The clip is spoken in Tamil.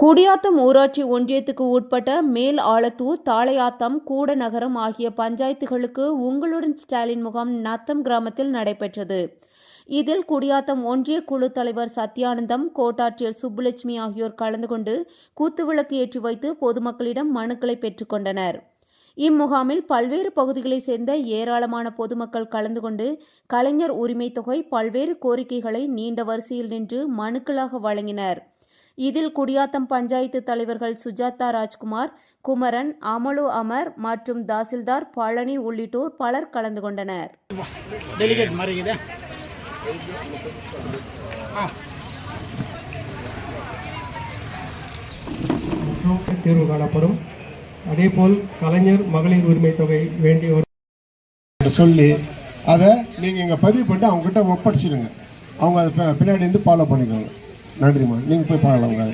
குடியாத்தம் ஊராட்சி ஒன்றியத்துக்கு உட்பட்ட மேல் ஆலத்தூர், தாளையாத்தம், கூடநகரம் ஆகிய பஞ்சாயத்துகளுக்கு உங்களுடன் ஸ்டாலின் முகாம் நத்தம் கிராமத்தில் நடைபெற்றது. இதில் குடியாத்தம் ஒன்றிய குழு தலைவர் சத்யானந்தம், கோட்டாட்சியர் சுப்புலட்சுமி ஆகியோர் கலந்து கொண்டு குத்துவிளக்கு ஏற்றி வைத்து பொதுமக்களிடம் மனுக்களை பெற்றுக் கொண்டனர். இம்முகாமில் பல்வேறு பகுதிகளைச் சேர்ந்த ஏராளமான பொதுமக்கள் கலந்து கொண்டு கலைஞர் உரிமை தொகை, பல்வேறு கோரிக்கைகளை நீண்ட வரிசையில் நின்று மனுக்களாக வழங்கினர். இதில் குடியாத்தம் பஞ்சாயத்து தலைவர்கள் சுஜாதா ராஜ்குமார், குமரன், அமலு அமர் மற்றும் தாசில்தார் பழனி உள்ளிட்டோர் பலர் கலந்து கொண்டனர். தீர்வு காணப்படும். அதேபோல் கலைஞர் மகளிர் உரிமை தொகை வேண்டியவர் சொல்லி அதை நீங்கள் இங்கே பதிவு பண்ணிட்டு அவங்க கிட்ட ஒப்படைச்சிடுங்க. அவங்க அதை பின்னாடி இருந்து ஃபாலோ பண்ணிக்கோங்க. நன்றிம்மா. நீங்கள் போய் பார்க்கலாம்.